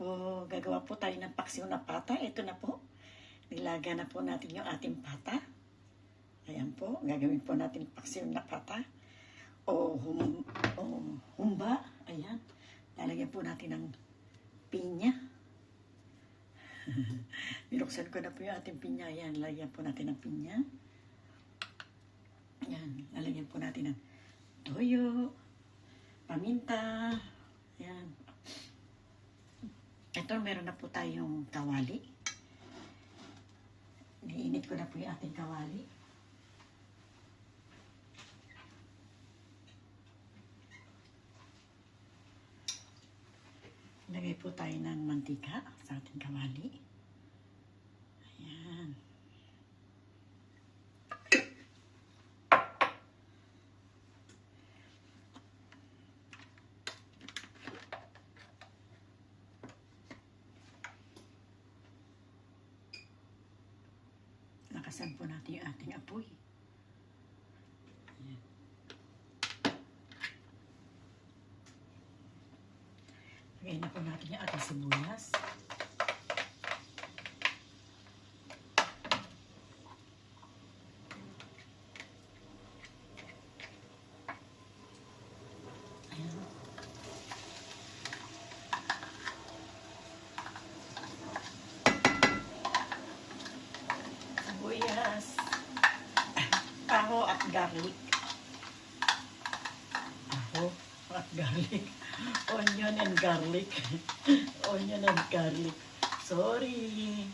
po, gagawa po tayo ng paksiw na pata. Ito na po. Nilaga na po natin yung ating pata. Ayan po, gagawin po natin paksiw na pata. O humba. Ayan. Lalagyan po natin ng pinya. Binuksan ko na po yung ating pinya. Ayan, lalagyan po natin ng pinya. Ayan, lalagyan po natin ng toyo, paminta. Ayan. Ito, meron na po tayong kawali. Niinit ko na po yung ating kawali. Lagay po tayo ng mantika sa ating kawali. Ayan. Lakasan po natin yung ating apoy. Ayan. Lagay na po natin yung ating sibuyas. Ayan. Sibuyas, aho at garlic. Aho at garlic. Onion and garlic. Onion and garlic. Sorry.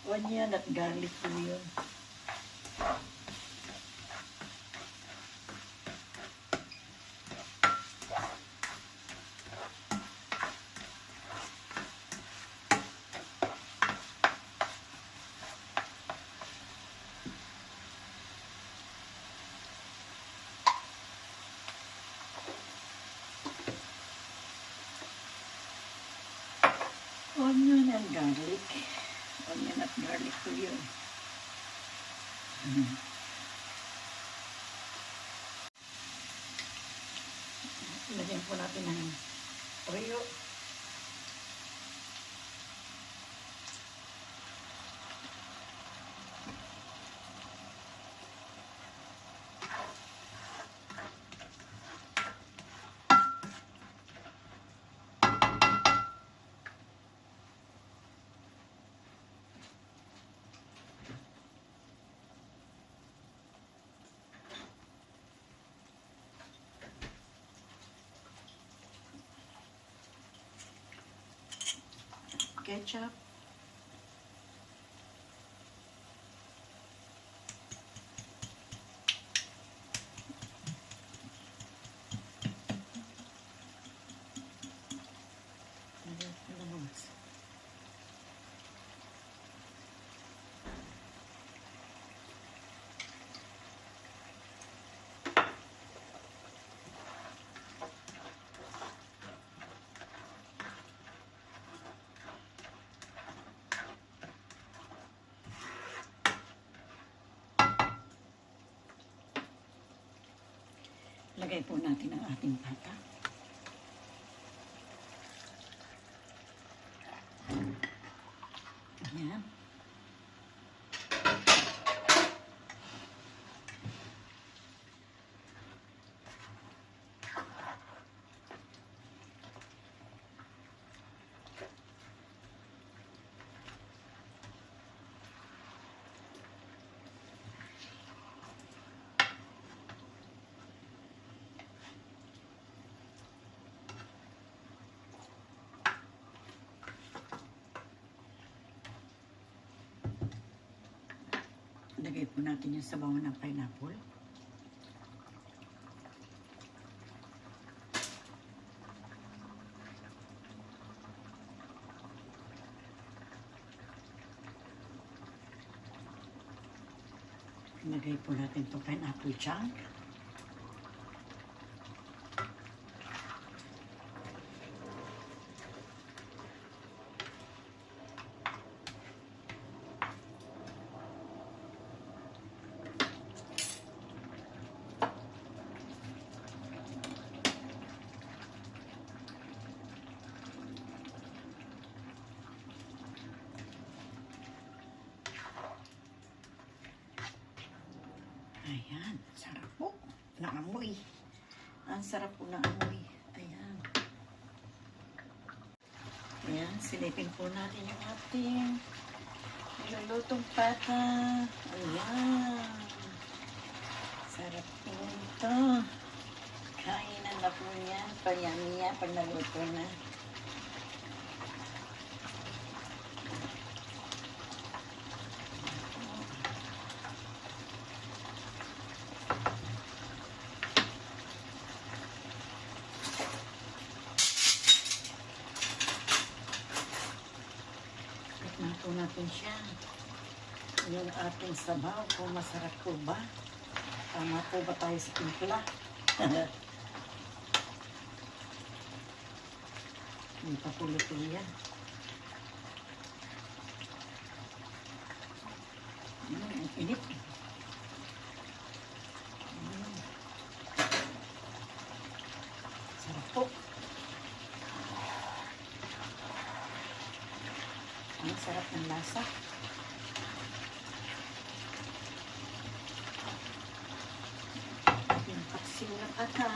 Onion at garlic po yun. Onion and garlic. Onion at garlic po yun. Lagyan po natin ng toyo. Ketchup. Lagay po natin ang ating pata. Ayan. Lagay po natin yung sabaw ng pineapple. Lagay po natin itong pineapple chunk. Ayan, sarap po. Naamoy. Ang sarap po ng amoy. Ayan. Ayan, silipin po natin yung ating nilulutong pata. Ayan. Sarap po ito. Kainan na po yan. Payamiya pag naluto na. Tignan po natin siya. Yung ating sabaw, kung masarap po ba? Tama po ba tayo sa timpla? Hindi pa po luto yan. Ang init. Sarap po. Ang sarap ng lasa. Ating paksiw na pata.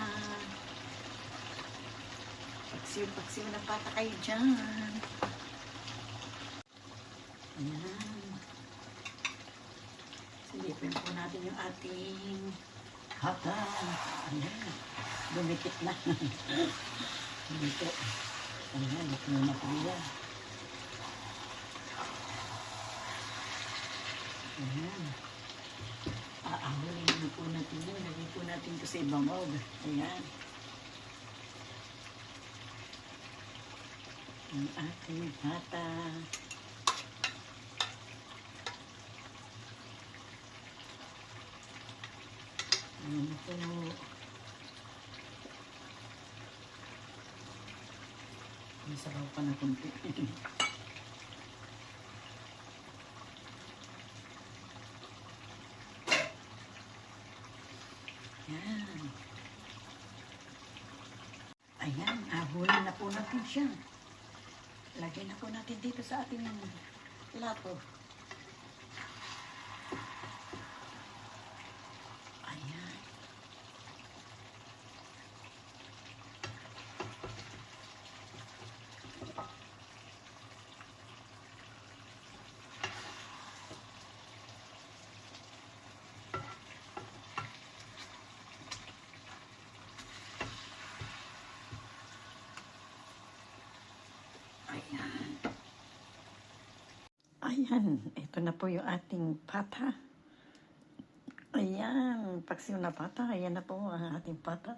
Paksiw na pata kayo dyan. Ayan. Silipin po natin yung ating pata. Ayan. Dumikit na. Dito. Ayan, dito na po yan. Ayan. Aahulin na po natin yun. Lagay po natin ito sa ibang mog. Ayan. Ang ating pata. Ayan po. May sabaw pa na kunti. Ayan. Ayan, ahulin na po natin siya. Lagay na po natin dito sa ating plato. Ayan. Ayan. Ayan, ito na po yung ating pata. Ayan, paksiw na pata. Ayan na po ang ating pata.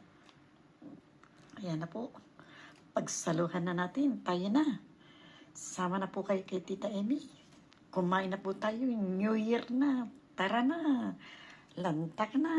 Ayan na po. Pagsaluhan na natin, tayo na. Sama na po kayo kay Tita Amy. Kumain na po tayo. New Year na. Tara na. Lantak na.